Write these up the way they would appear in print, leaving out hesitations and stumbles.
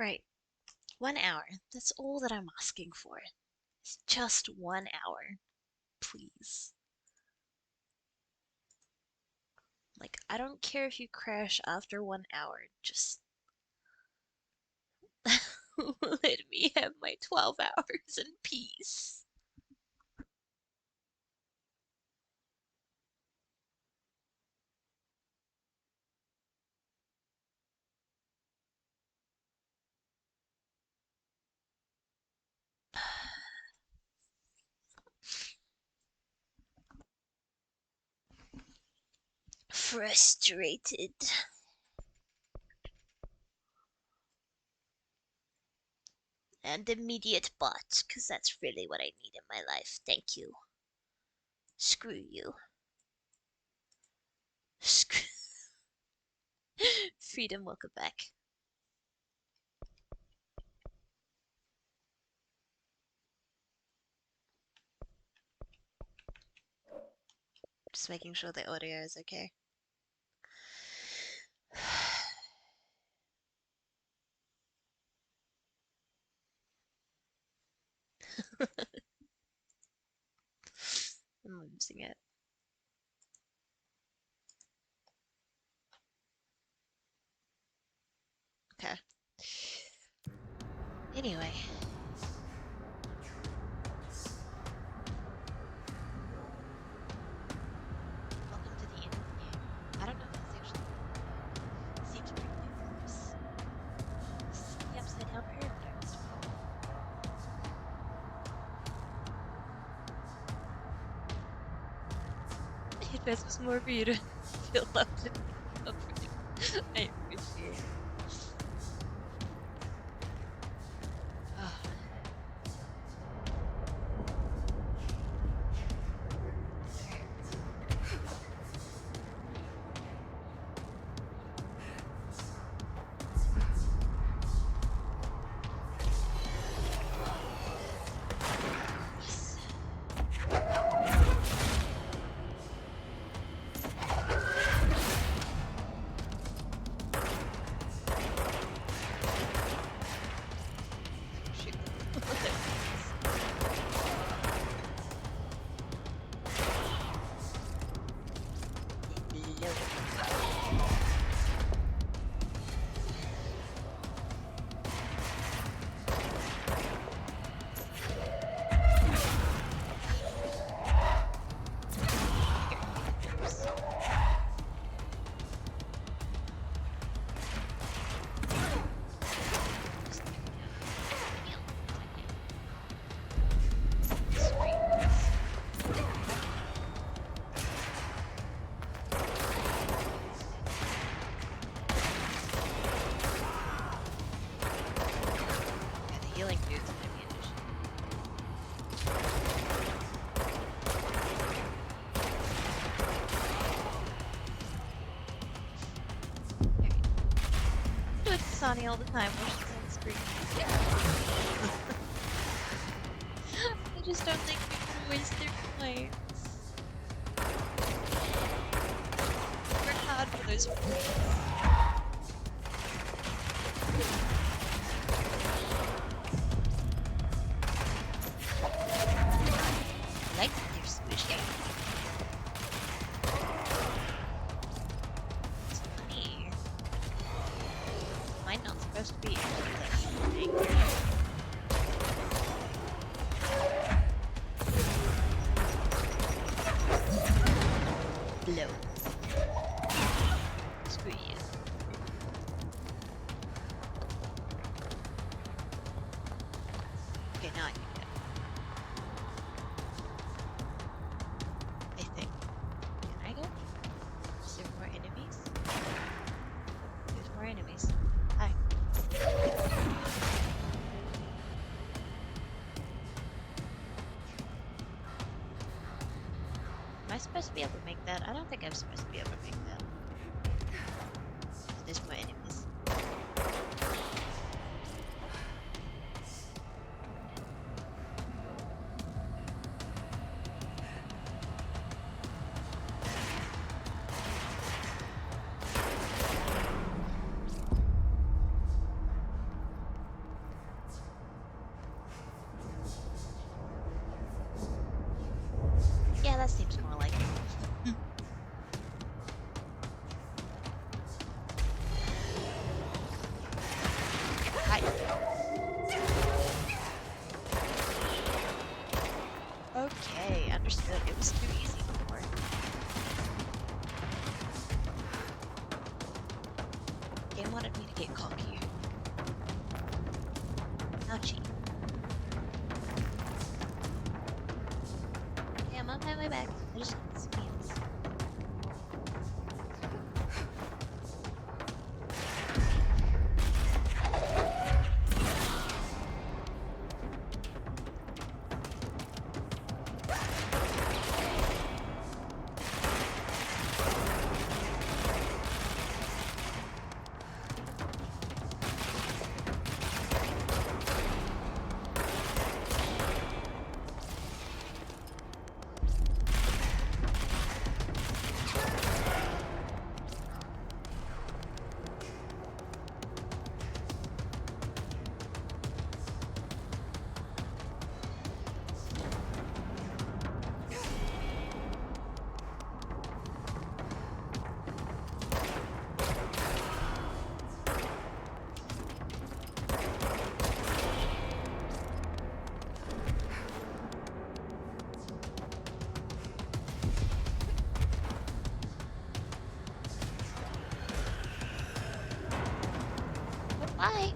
Right. 1 hour. That's all that I'm asking for. It's just 1 hour. Please. Like, I don't care if you crash after 1 hour. Just let me have my 12 hours in peace. Frustrated. And immediate bot, because that's really what I need in my life. Thank you. Screw you. Screw. Freedom, welcome back. Just making sure the audio is okay. I'm losing it. Okay. Anyway. Welcome to the end of the game. I don't know if that's actually seems pretty dangerous. This is the upside down paradox. If this was more for you to feel loved and comforted, I appreciate it. Oh. Yes. Shoot. Yeah, the healing dude's gonna be an issue. Okay. Do it to Sonny all the time when she's on screen. I just don't think people waste their points. Work hard for those points. I like that they're squishy. It's funny. Mine not supposed to be anything. Blow. Screw you. Okay, now I can go. I think. Can I go? Is there more enemies? There's more enemies. Hi. Am I supposed to be able to make that? I don't think I'm supposed to be able to make that. There's more enemies. Ouchie. Okay, I'm on my way back. I just need some meals. Bye.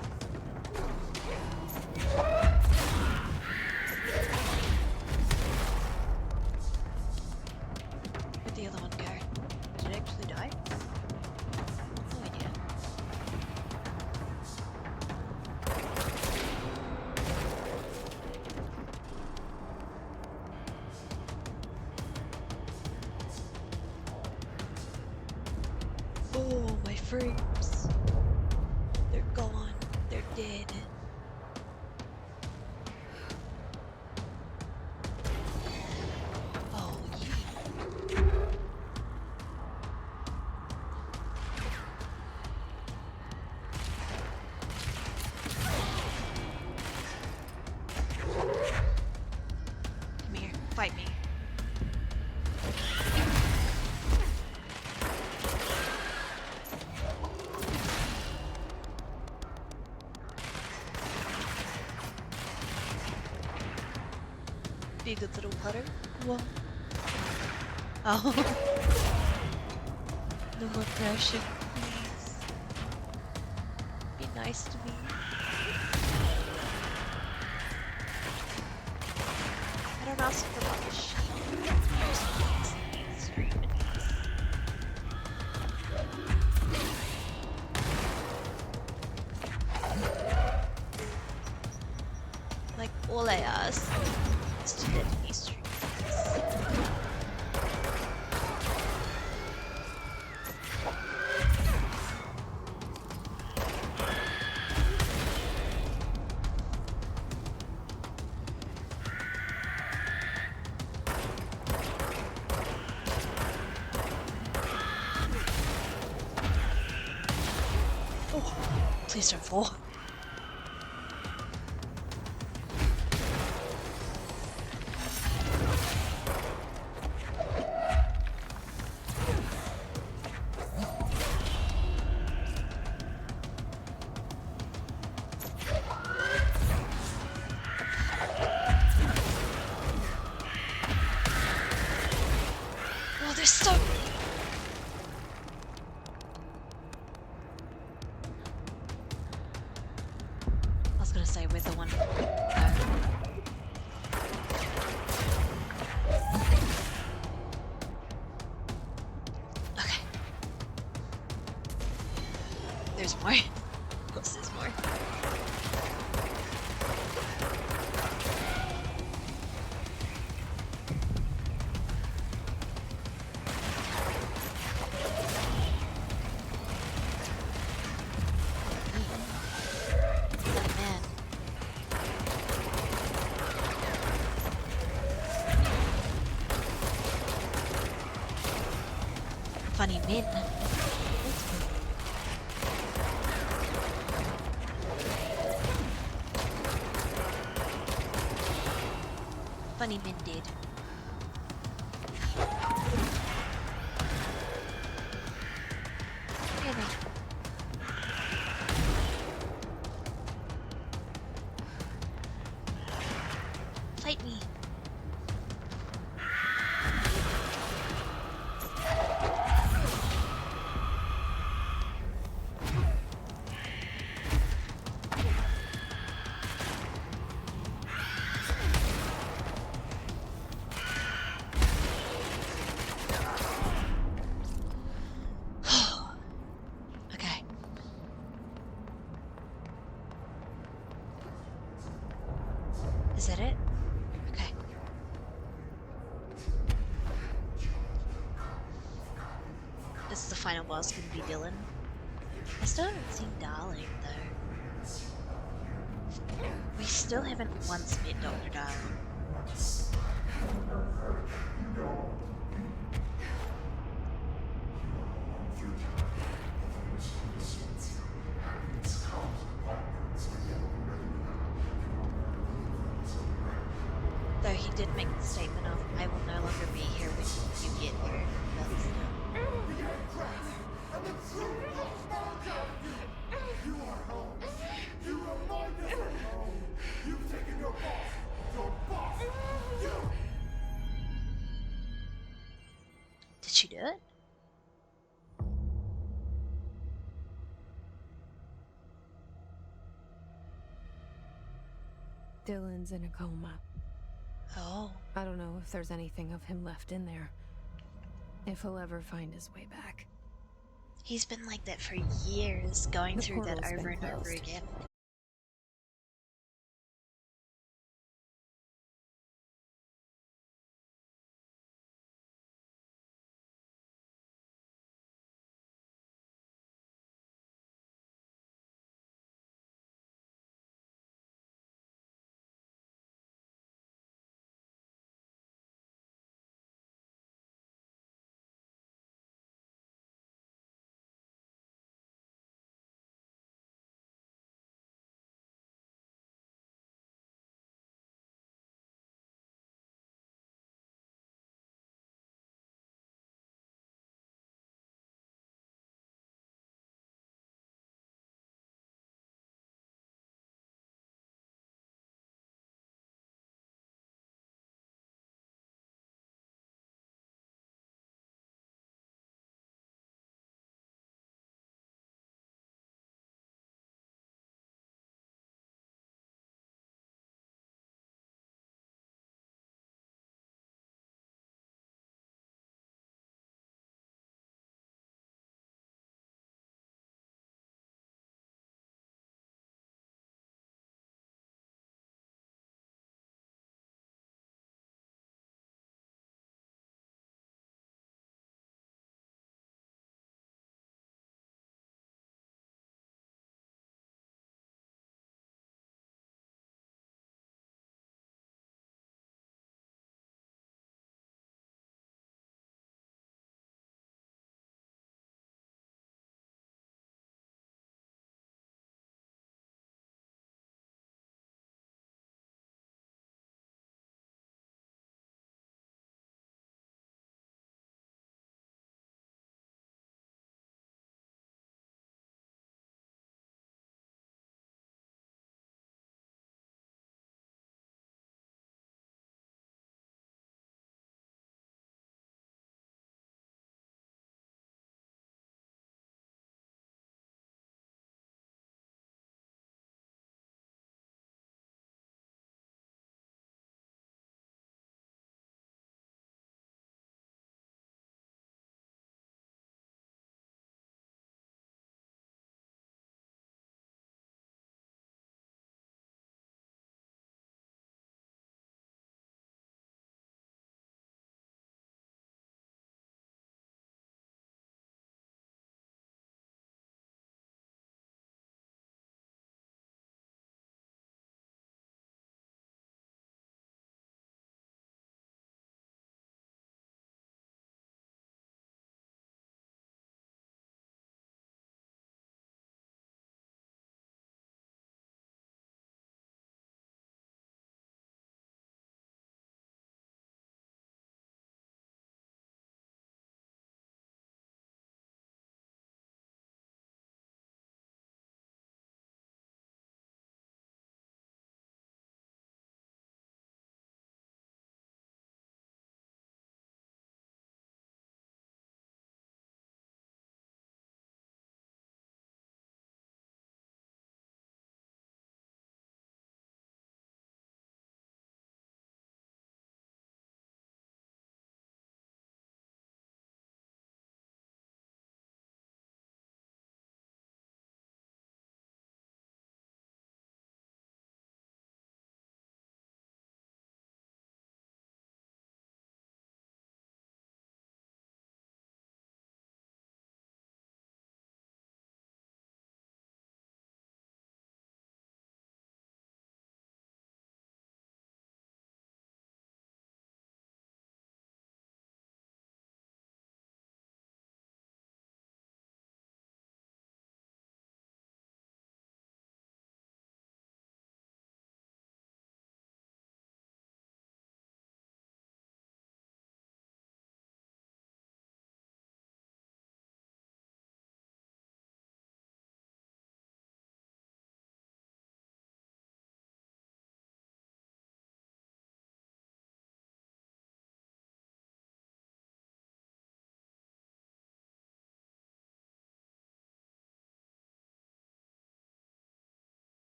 Where'd the other one go? Did it actually die? No idea. Oh, my frames. They're gone. They're dead. Oh, yeah. Come here. Fight me. Be a good little putter. Whoa. Oh. No more crashing, please. Be nice to me. I don't ask for much. Like, all I ask is to let me stream. Oh, please don't fall. Oh, there's so many. I was gonna say, with the one. Okay. There's more. Of course, there's more. Funny men. Funny men did. Here then. Fight me. Is that it? Okay. Is the final boss gonna be Dylan? I still haven't seen Darling, though. We still haven't once met Dr. Darling. Though he did make the statement of, I will no longer be here when you get here. That's, You are home. You remind us of home. You've taken your boss. Your boss. You. did she do it? Dylan's in a coma. Oh. I don't know if there's anything of him left in there. If he'll ever find his way back. He's been like that for years, going The through that portal's over been and over closed. again.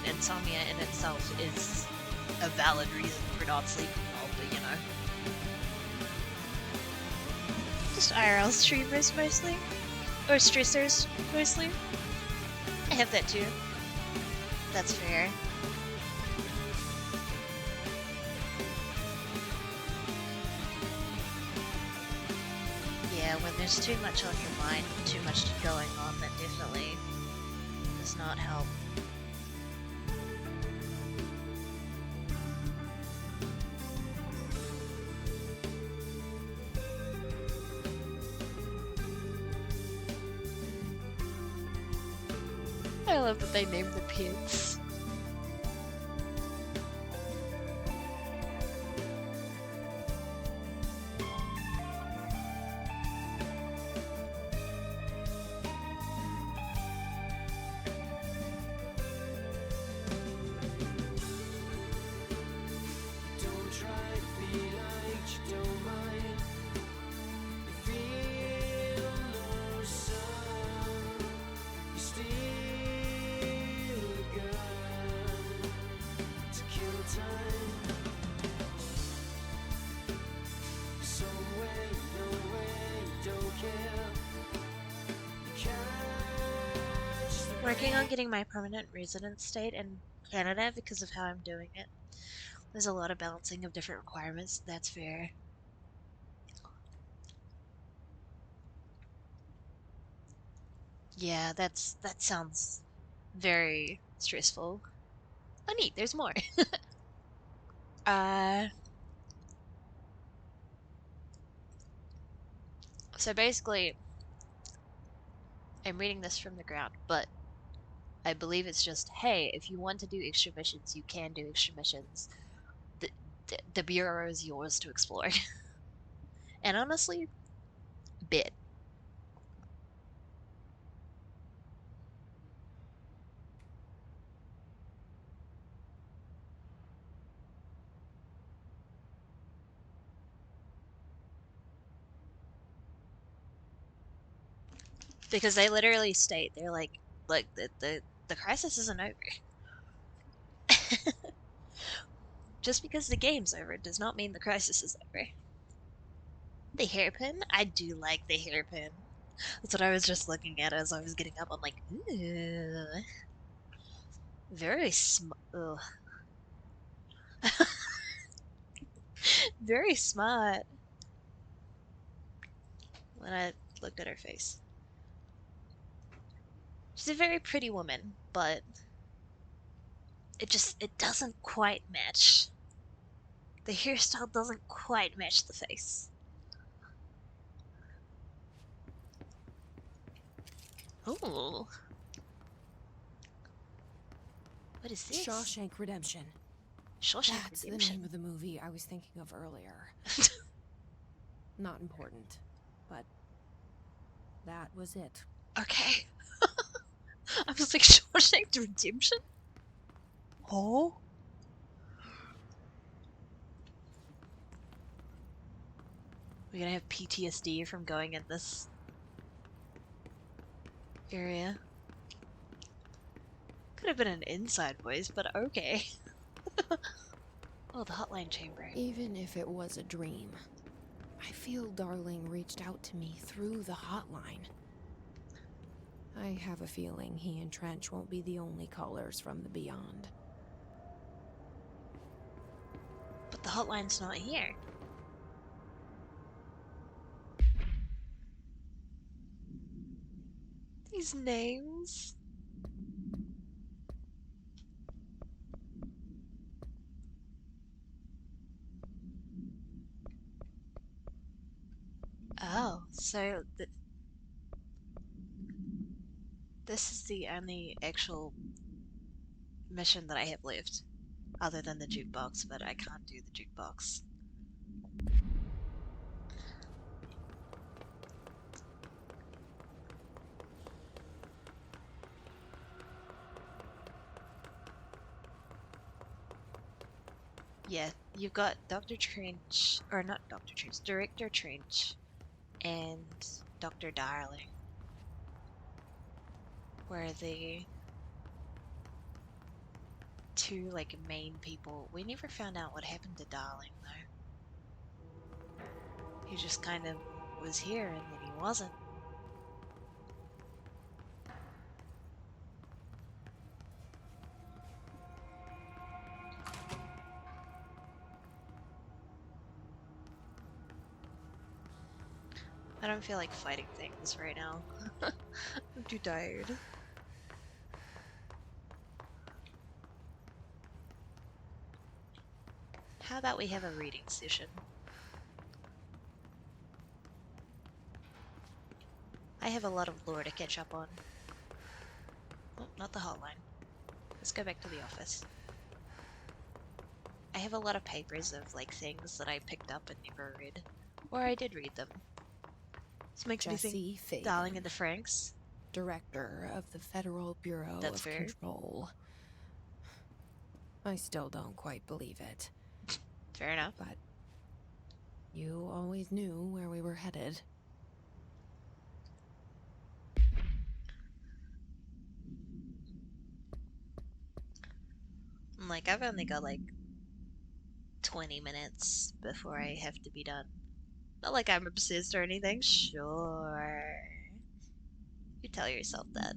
insomnia in itself is a valid reason for not sleeping well, but you know. Just IRL streamers mostly. Or stressors mostly. I have that too. That's fair. Yeah, when there's too much on your mind, too much going on, that definitely does not help. I love that they named the pits. Don't try to be like you don't mind. You feel no sun. You steal a gun to kill time. Somewhere, nowhere, you don't care. You catch the Working on getting my permanent residence state in Canada because of how I'm doing it. There's a lot of balancing of different requirements. That's fair. Yeah, that sounds very stressful. Oh neat, there's more. uh so basically I'm reading this from the ground, but I believe it's just, hey, if you want to do extra missions, you can do extra missions. The bureau is yours to explore. And honestly, bit. Because they literally state, they're like, look, the crisis isn't over. Just because the game's over does not mean the crisis is over. The hairpin? I do like the hairpin. That's what I was just looking at as I was getting up. I'm like, ooh. Very ugh. Very smart. When I looked at her face. She's a very pretty woman, but it doesn't quite match. The hairstyle doesn't quite match the face. Ooh. What is this? Shawshank Redemption. Shawshank That's Redemption. the name of the movie I was thinking of earlier. Not important, but that was it. Okay. I was like, Shawshank Redemption? Oh? We're gonna have PTSD from going in this area. Could have been an inside voice, but okay. Oh, the hotline chamber. Even if it was a dream, I feel Darling reached out to me through the hotline. I have a feeling he and Trench won't be the only callers from the beyond. But the hotline's not here. These names. Oh, so this is the only actual mission that I have left, other than the jukebox, but I can't do the jukebox. Yeah, you've got Dr. Trench, or not Dr. Trench, Director Trench, and Dr. Darling, where the two like main people. We never found out what happened to Darling though. He just kind of was here and then he wasn't. I don't feel like fighting things right now. I'm too tired. How about we have a reading session? I have a lot of lore to catch up on. Oh, not the hotline. Let's go back to the office. I have a lot of papers of like things that I picked up and never read. Or I did read them. This makes me think Jesse Faden, Darling and the Franks. Director of the Federal Bureau That's of fair. Control. I still don't quite believe it, Fair enough. but you always knew where we were headed. I'm like, I've only got like 20 minutes before I have to be done. Not like I'm obsessed or anything. Sure. You tell yourself that.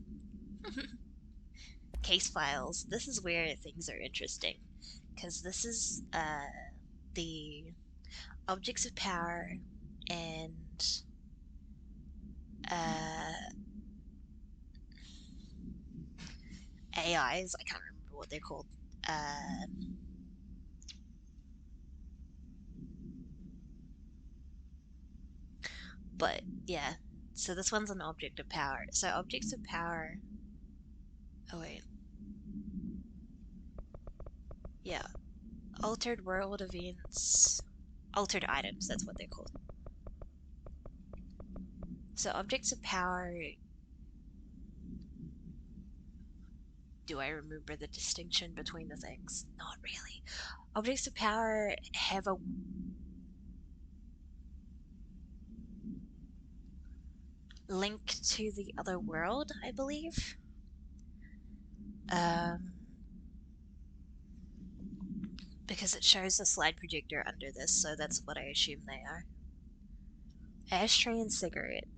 Case files. This is where things are interesting. Because this is the objects of power and AIs. I can't remember what they're called. But yeah, so this one's an object of power. So objects of power. Oh wait. Yeah. Altered world events. Altered items, that's what they're called. So objects of power. Do I remember the distinction between the things? Not really. Objects of power have a link to the other world, I believe. Because it shows a slide projector under this, so that's what I assume they are. Ashtray and cigarette.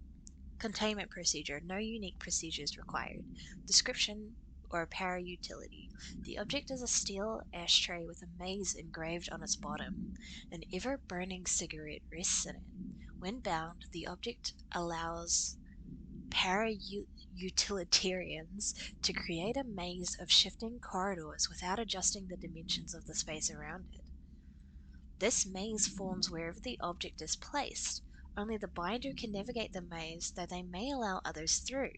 Containment procedure. No unique procedures required. Description or power utility. The object is a steel ashtray with a maze engraved on its bottom. An ever-burning cigarette rests in it. When bound, the object allows para-utilitarians to create a maze of shifting corridors without adjusting the dimensions of the space around it. This maze forms wherever the object is placed. Only the binder can navigate the maze, though they may allow others through.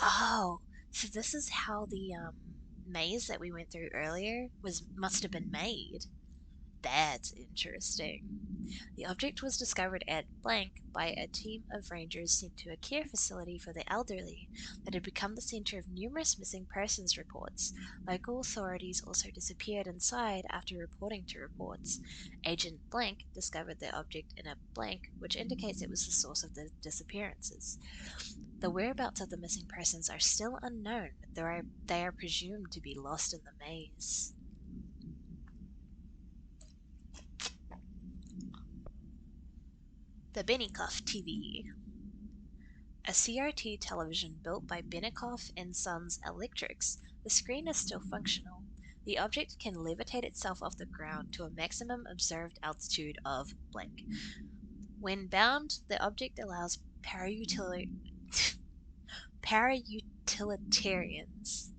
Oh, so this is how the maze that we went through earlier must have been made. That's interesting. The object was discovered at blank by a team of rangers sent to a care facility for the elderly that had become the center of numerous missing persons reports. Local authorities also disappeared inside after reporting to reports. Agent Blank discovered the object in a blank, which indicates it was the source of the disappearances. The whereabouts of the missing persons are still unknown, though they are presumed to be lost in the maze. The Benikoff TV. A CRT television built by Benikoff and Sons Electrics, the screen is still functional. The object can levitate itself off the ground to a maximum observed altitude of blank. When bound, the object allows para-utilitarians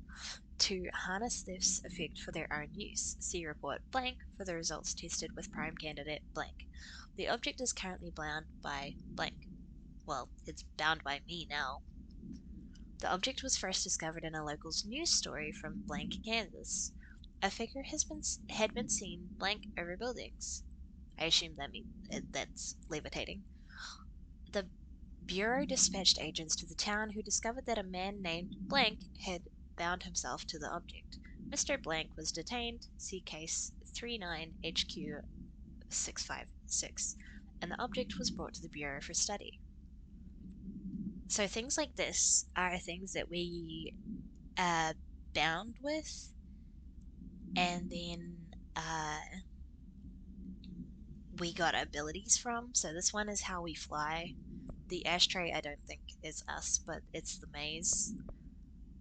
to harness this effect for their own use. See report blank for the results tested with prime candidate blank. The object is currently bound by blank. Well, it's bound by me now. The object was first discovered in a local's news story from blank, Kansas. A figure had been seen blank over buildings. I assume that's levitating. The Bureau dispatched agents to the town who discovered that a man named Blank had bound himself to the object. Mr. Blank was detained, see case 39HQ656, and the object was brought to the Bureau for study. So things like this are things that we bound with, and then we got abilities from. So this one is how we fly. The ashtray, I don't think is us, but it's the maze.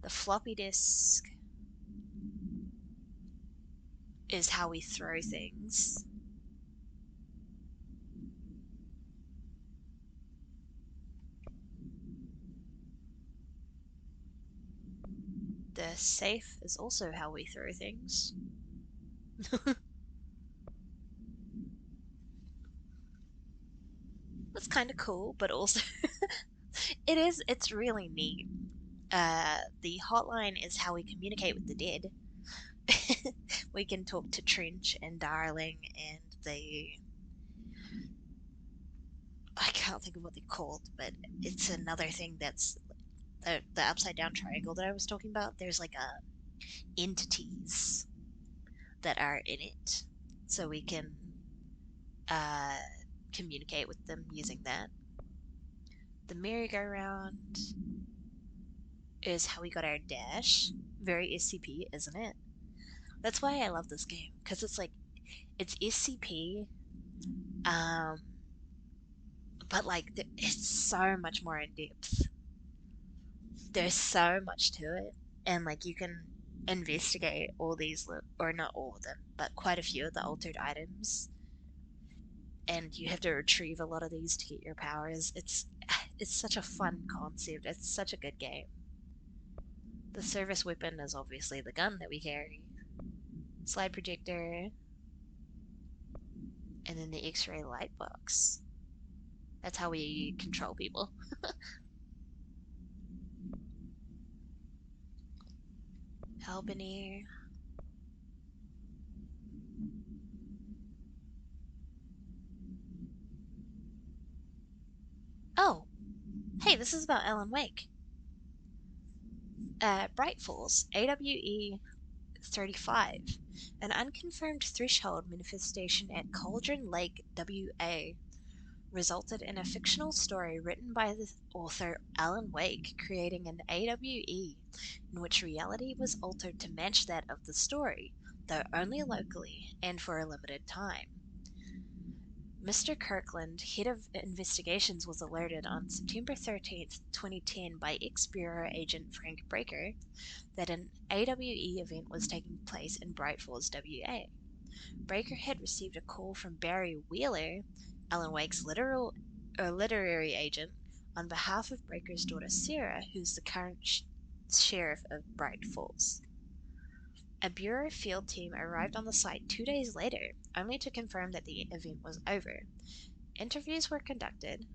The floppy disk is how we throw things. The safe is also how we throw things. That's kind of cool, but also it's really neat. The hotline is how we communicate with the dead. We can talk to Trench and Darling and I can't think of what they're called, but it's another thing that's the upside down triangle that I was talking about. There's like entities that are in it, so we can uh, communicate with them using that. The merry-go-round is how we got our dash. Very SCP, isn't it? That's why I love this game, because it's SCP, um, but like it's so much more in depth. There's so much to it, and like you can investigate all these, or not all of them, but quite a few of the altered items, and you have to retrieve a lot of these to get your powers. It's such a fun concept. It's such a good game. The service weapon is obviously the gun that we carry. Slide projector, and then the X-ray light box. That's how we control people. Albany. Oh, hey, this is about Alan Wake. Bright Falls, AWE 35. An unconfirmed threshold manifestation at Cauldron Lake, WA, resulted in a fictional story written by the author Alan Wake, creating an AWE in which reality was altered to match that of the story, though only locally and for a limited time. Mr. Kirkland, head of investigations, was alerted on September 13th, 2010 by ex-Bureau agent Frank Breaker that an AWE event was taking place in Bright Falls, WA. Breaker had received a call from Barry Wheeler, Alan Wake's literary agent, on behalf of Breaker's daughter Sarah, who's the current sheriff of Bright Falls. A Bureau field team arrived on the site 2 days later, only to confirm that the event was over. Interviews were conducted.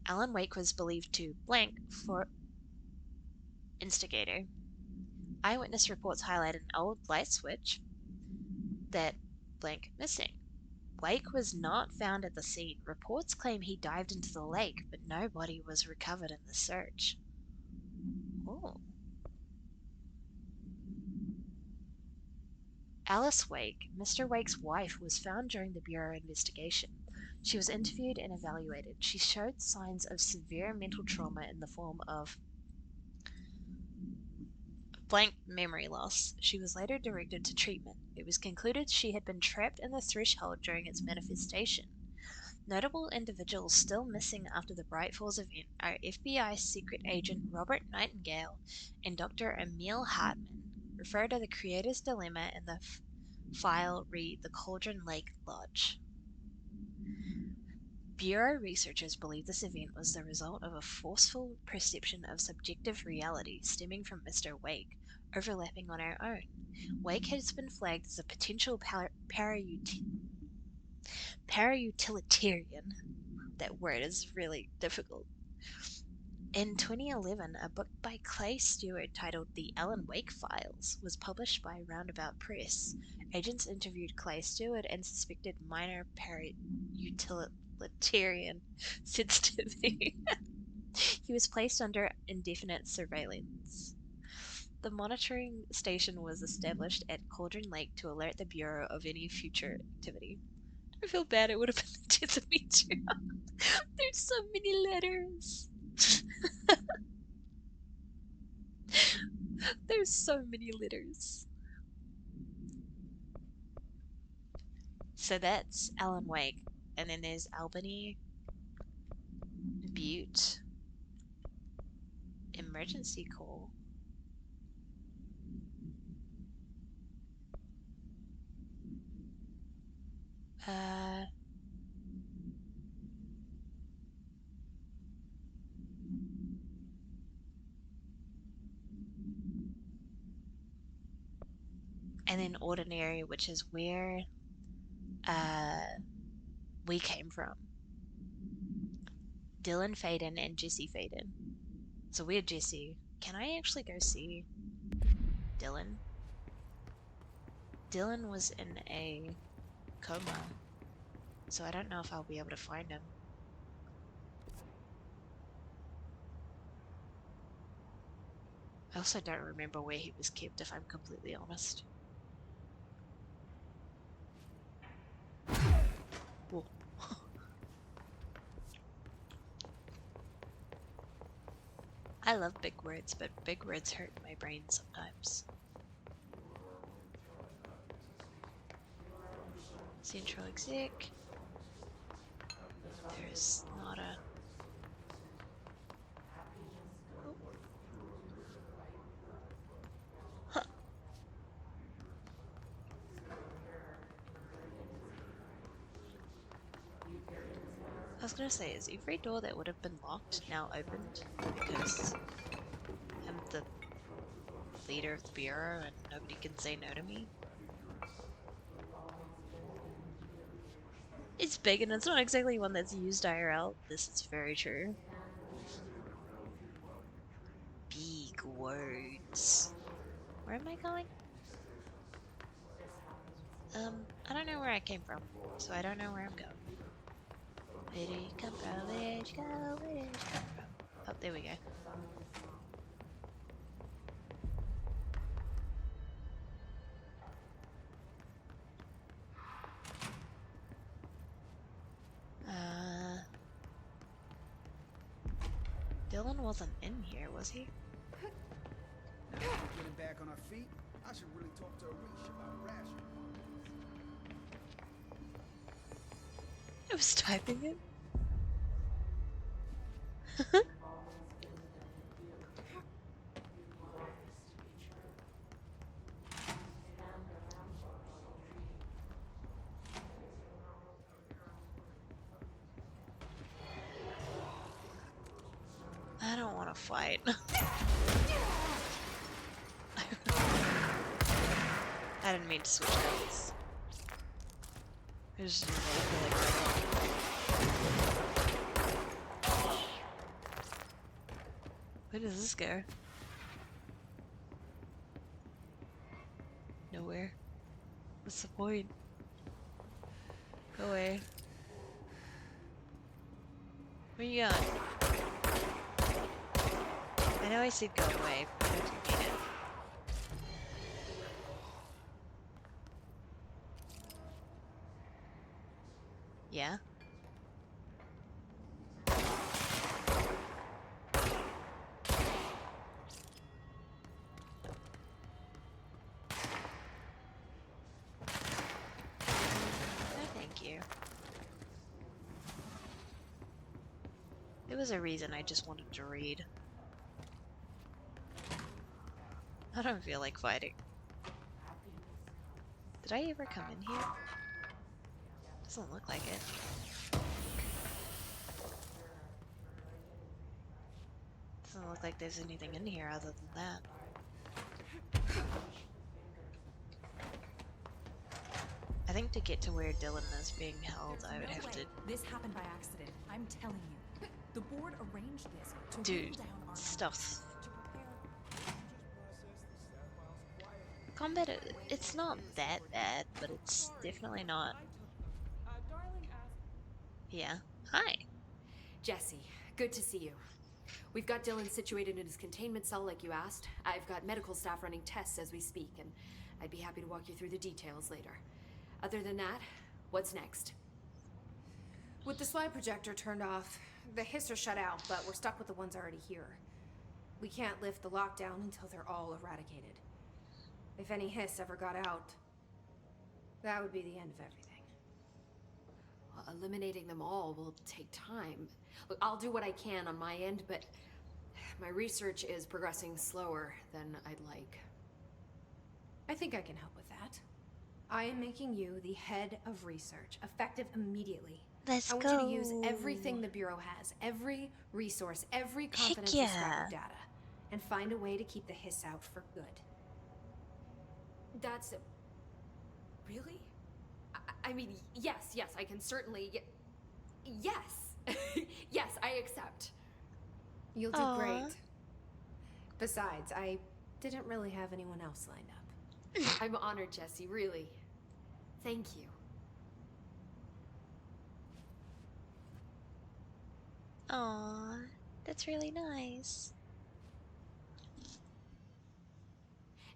Alan Wake was believed to blank for instigator. Eyewitness reports highlight an old light switch that blank missing. Wake was not found at the scene. Reports claim he dived into the lake, but no body was recovered in the search. Oh. Alice Wake, Mr. Wake's wife, was found during the Bureau investigation. She was interviewed and evaluated. She showed signs of severe mental trauma in the form of blank memory loss. She was later directed to treatment. It was concluded she had been trapped in the threshold during its manifestation. Notable individuals still missing after the Bright Falls event are FBI secret agent Robert Nightingale and Dr. Emil Hartman. Refer to the Creator's Dilemma in the file read the Cauldron Lake Lodge. Bureau researchers believe this event was the result of a forceful perception of subjective reality stemming from Mr. Wake, overlapping on our own. Wake has been flagged as a potential para-utilitarian. That word is really difficult. In 2011, a book by Clay Stewart titled The Alan Wake Files was published by Roundabout Press. Agents interviewed Clay Stewart and suspected minor para-utilitarian sensitivity. He was placed under indefinite surveillance. The monitoring station was established at Cauldron Lake to alert the Bureau of any future activity. I feel bad, it would have been the death of me too. There's so many letters. There's so many letters. So that's Alan Wake, and then there's Albany, Butte, emergency call. Uh, and then ordinary, which is where we came from. Dylan Faden and Jesse Faden. So we're Jesse. Can I actually go see Dylan? Dylan was in a coma, so I don't know if I'll be able to find him. I also don't remember where he was kept, if I'm completely honest. Whoa. I love big words, but big words hurt my brain sometimes. Central exec. There's not a... Oh. Huh. I was gonna say, is every door that would have been locked now opened? Because I'm the leader of the bureau and nobody can say no to me? It's big and it's not exactly one that's used IRL. This is very true. Big words. Where am I going? I don't know where I came from, so I don't know where I'm going. Where did you come from? Where did you go? Where did you come from? Oh, there we go. Dylan wasn't in here, was he? Getting back on our feet, I should really talk to Arish about ration. I was typing it. I don't want to fight. I didn't mean to switch guns. I just didn't really feel like fighting. Where does this go? Nowhere. What's the point? Go away. Where you going? I know I said go away, but I didn't mean it. Yeah? No, thank you. There was a reason I just wanted to read. I don't feel like fighting. Did I ever come in here? Doesn't look like it. Doesn't look like there's anything in here other than that. I think to get to where Dylan is being held, I would have to... This happened by accident. I'm telling you. The board arranged this to do rule down our stuff. to prepare. Combat, it's not that bad, but it's definitely not... Darling asked. Yeah. Hi. Jesse, good to see you. We've got Dylan situated in his containment cell like you asked. I've got medical staff running tests as we speak, and I'd be happy to walk you through the details later. Other than that, what's next? With the slide projector turned off, the hiss are shut out, but we're stuck with the ones already here. We can't lift the lockdown until they're all eradicated. If any hiss ever got out, that would be the end of everything. Well, eliminating them all will take time. Look, I'll do what I can on my end, but my research is progressing slower than I'd like. I think I can help with that. I am making you the head of research, effective immediately. Let's I want go. you to use everything the Bureau has, every resource, every Heck confidential scrap yeah. of data, and find a way to keep the hiss out for good. That's... Really? I mean, yes, I can certainly... Yes! Yes, I accept. You'll do Aw. great. Besides, I didn't really have anyone else lined up. I'm honored, Jesse, really. Thank you. Aw, that's really nice.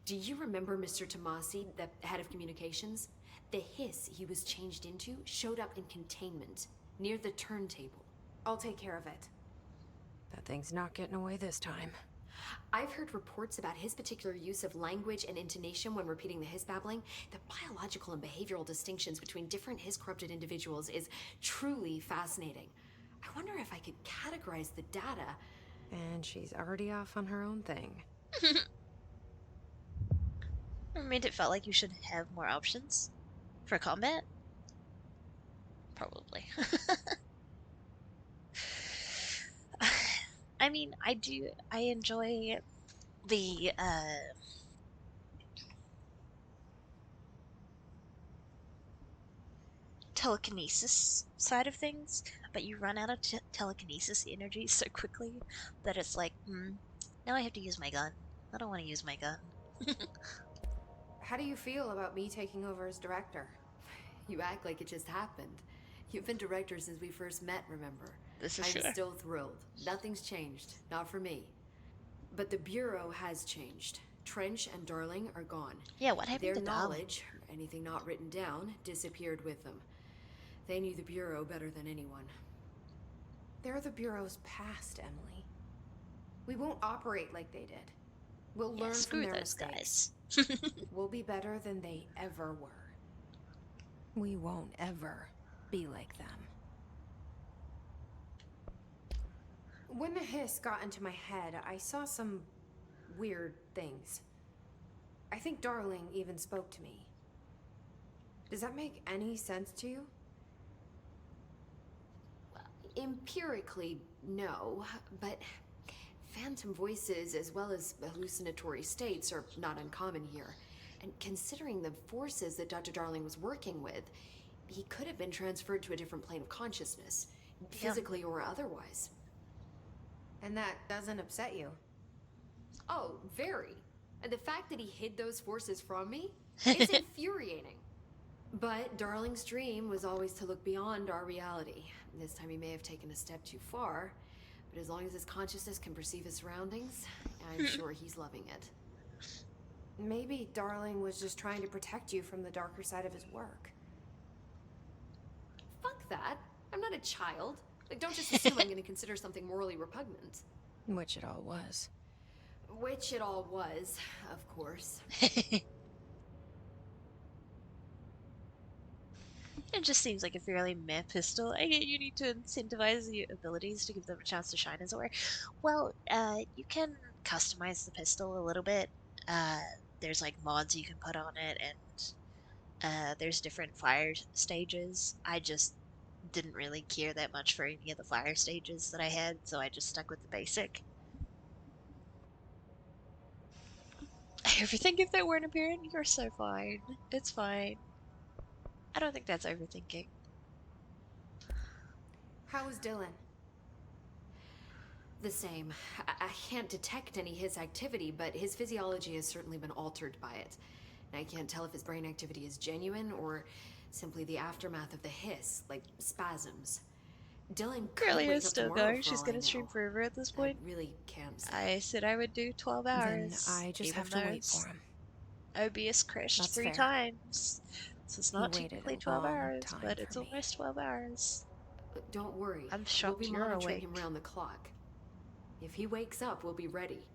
Do you remember Mr. Tomasi, the head of communications? The hiss he was changed into showed up in containment, near the turntable. I'll take care of it. That thing's not getting away this time. I've heard reports about his particular use of language and intonation when repeating the hiss babbling. The biological and behavioral distinctions between different hiss-corrupted individuals is truly fascinating. I wonder if I could categorize the data. And she's already off on her own thing. I mean, it felt like you should have more options for combat. Probably. I mean, I enjoy the telekinesis side of things, but you run out of telekinesis energy so quickly that it's like, now I have to use my gun. I don't want to use my gun. How do you feel about me taking over as director? You act like it just happened. You've been director since we first met, remember? This is I'm true. still thrilled. Nothing's changed. Not for me. But the Bureau has changed. Trench and Darling are gone. Yeah, what happened Their to Darling? knowledge, or anything not written down, disappeared with them. They knew the Bureau better than anyone. They're the Bureau's past, Emily. We won't operate like they did. We'll Yeah, learn screw from their those mistakes. guys. We'll be better than they ever were. We won't ever be like them. When the hiss got into my head, I saw some weird things. I think Darling even spoke to me. Does that make any sense to you? Empirically, no, but phantom voices as well as hallucinatory states are not uncommon here. And considering the forces that Dr. Darling was working with, he could have been transferred to a different plane of consciousness, physically or otherwise. And that doesn't upset you? Oh, very. And the fact that he hid those forces from me, it's infuriating. But Darling's dream was always to look beyond our reality. This time he may have taken a step too far, but as long as his consciousness can perceive his surroundings, I'm sure he's loving it. Maybe Darling was just trying to protect you from the darker side of his work. Fuck that. I'm not a child. Like, don't just assume I'm gonna consider something morally repugnant. Which it all was. Which it all was, of course. It just seems like a fairly meh pistol. I get you need to incentivize the abilities to give them a chance to shine, as it were. Well, you can customize the pistol a little bit. There's like mods you can put on it, and there's different fire stages. I just didn't really care that much for any of the fire stages that I had, so I just stuck with the basic. I ever think if they weren't apparent, you're so fine. It's fine. I don't think that's overthinking. How was Dylan? The same. I can't detect any his activity, but his physiology has certainly been altered by it. And I can't tell if his brain activity is genuine or simply the aftermath of the hiss, like spasms. Dylan could Girlie wake is up still tomorrow going. for She's all gonna I stream know. forever at this point. I really can't say. I said I would do 12 Then hours. I just even have to though wait for him. OBS crashed That's 3 fair. times. So it's not waited technically a 12 long hours, time but it's for me. almost 12 hours. Don't worry. I'm shocked we'll be you're monitoring him awake. round the clock. If he wakes up, we'll be ready.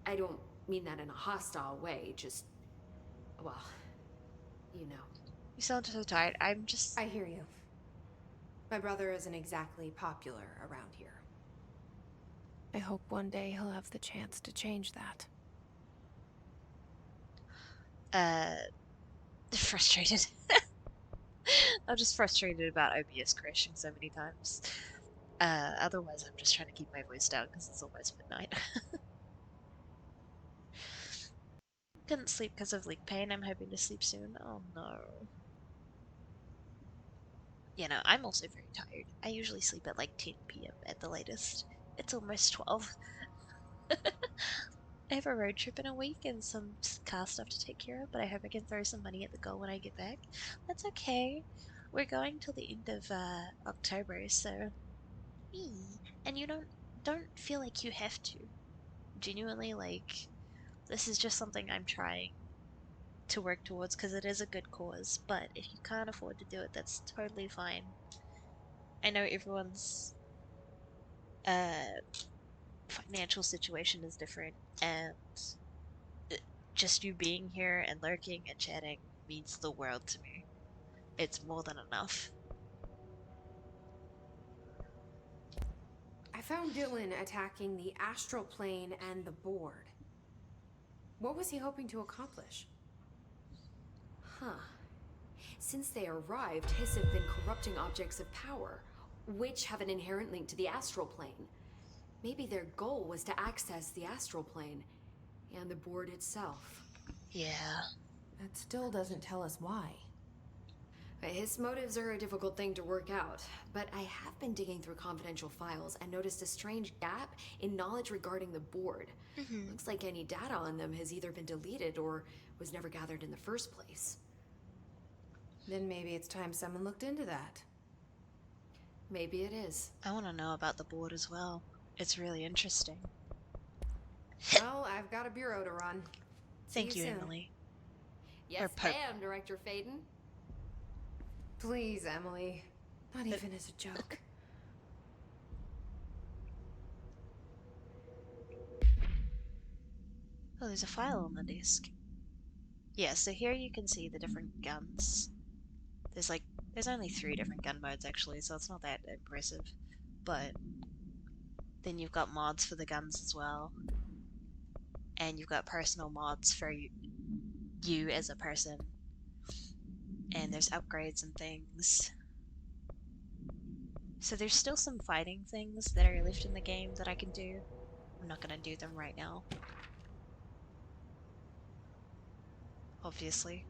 I don't mean that in a hostile way, just... well, you know. You sound so tired. I'm just... I hear you. My brother isn't exactly popular around here. I hope one day he'll have the chance to change that. Frustrated. I'm just frustrated about OBS crashing so many times. Otherwise I'm just trying to keep my voice down because it's almost midnight. Couldn't sleep because of leg pain. I'm hoping to sleep soon. Oh no. You know, I'm also very tired. I usually sleep at like 10 p.m. at the latest. It's almost 12. I have a road trip in a week and some car stuff to take care of, but I hope I can throw some money at the goal when I get back. That's okay. We're going till the end of October, so and you don't feel like you have to. Genuinely, like, this is just something I'm trying to work towards because it is a good cause, but if you can't afford to do it, that's totally fine. I know everyone's financial situation is different, and just you being here and lurking and chatting means the world to me. It's more than enough. I found Dylan attacking the astral plane and the board. What was he hoping to accomplish? Huh. Since they arrived, Hiss have been corrupting objects of power, which have an inherent link to the astral plane. Maybe their goal was to access the astral plane and the board itself. Yeah. That still doesn't tell us why. His motives are a difficult thing to work out, but I have been digging through confidential files and noticed a strange gap in knowledge regarding the board. Looks like any data on them has either been deleted or was never gathered in the first place. Then maybe it's time someone looked into that. Maybe it is. I want to know about the board as well. It's really interesting. Well, I've got a bureau to run. Thank See you, soon. Emily. Yes, Pope. ma'am, Director Faden. Please, Emily. Not even as a joke. Oh, there's a file on the desk. Yeah, so here you can see the different guns. There's only 3 different gun modes actually, so it's not that impressive. But then you've got mods for the guns as well. And you've got personal mods for you as a person. And there's upgrades and things. So there's still some fighting things that are left in the game that I can do. I'm not gonna do them right now. Obviously.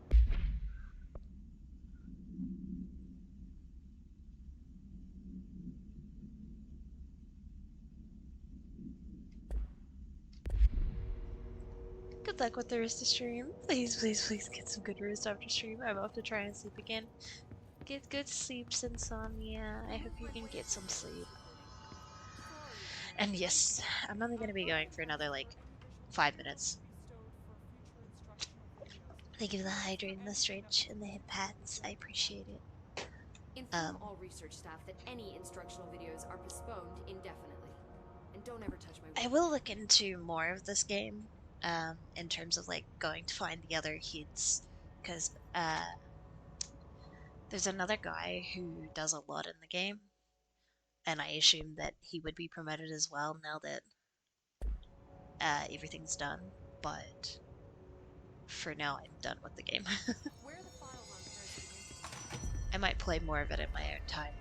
Good luck with the rest of the stream. Please, please, please get some good rest after stream. I'm off to try and sleep again. Get good sleeps, insomnia. I hope you can get some sleep. And yes, I'm only gonna be going for another like 5 minutes. Thank you for the hydrate and the stretch and the hip pats. I appreciate it. Inform all research staff that any instructional videos are postponed indefinitely. And don't ever touch my I will look into more of this game, in terms of like going to find the other kids, because there's another guy who does a lot in the game, and I assume that he would be promoted as well now that everything's done, but for now I'm done with the game. Where are the files on Parasitic? I might play more of it in my own time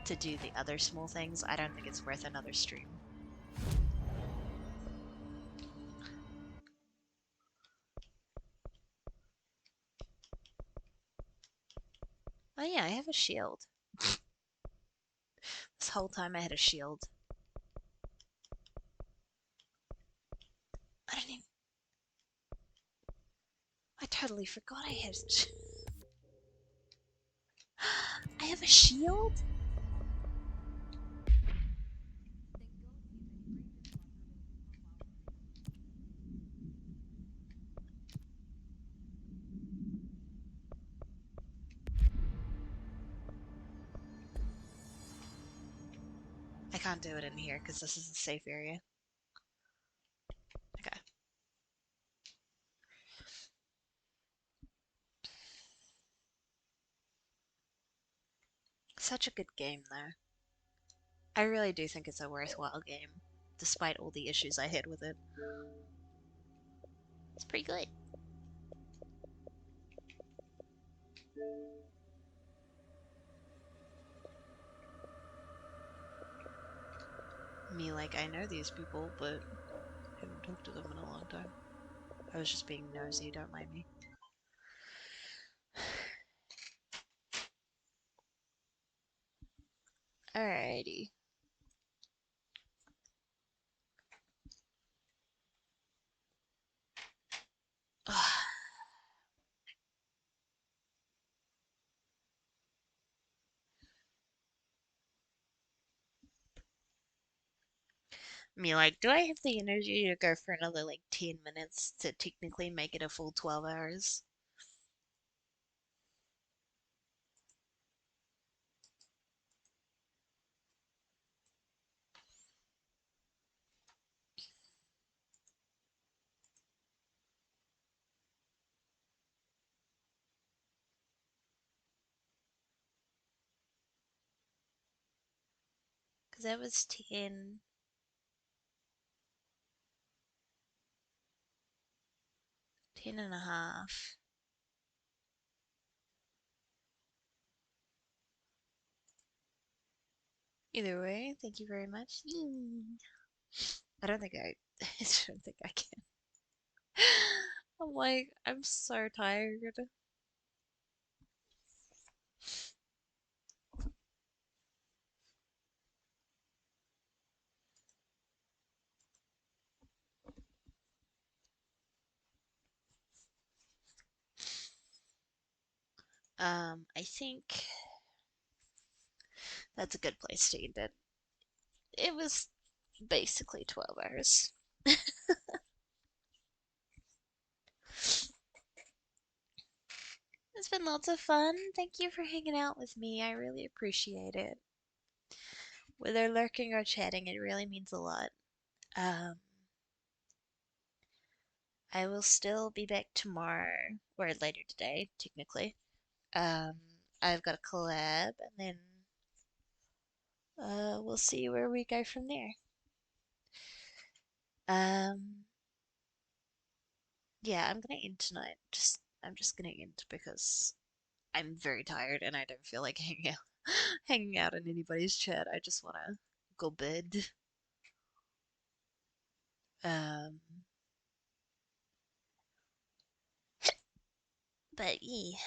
to do the other small things. I don't think it's worth another stream. Oh yeah, I have a shield. This whole time I had a shield. I didn't even... I totally forgot I had it. I have a shield? I can't do it in here because this is a safe area. Okay. Such a good game, though. I really do think it's a worthwhile game, despite all the issues I had with it. It's pretty good. Me, like, I know these people, but haven't talked to them in a long time. I was just being nosy, don't mind me. Alrighty. Me, like, do I have the energy to go for another, like, 10 minutes to technically make it a full 12 hours? Because that was 10. 10 and a half. Either way, thank you very much. I don't think I don't think I can. I'm like, I'm so tired. I think that's a good place to end it. It was basically 12 hours. It's been lots of fun. Thank you for hanging out with me. I really appreciate it. Whether lurking or chatting, it really means a lot. Um, I will still be back tomorrow, or later today, technically. Um, I've got a collab, and then we'll see where we go from there. Yeah, I'm gonna end tonight. I'm just gonna end because I'm very tired and I don't feel like hanging out in anybody's chat. I just wanna go bed. Um, but yeah,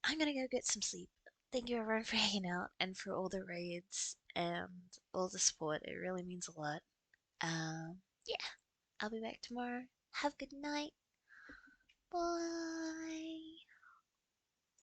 I'm gonna go get some sleep. Thank you everyone for hanging out and for all the raids and all the support. It really means a lot. Yeah, I'll be back tomorrow. Have a good night. Bye.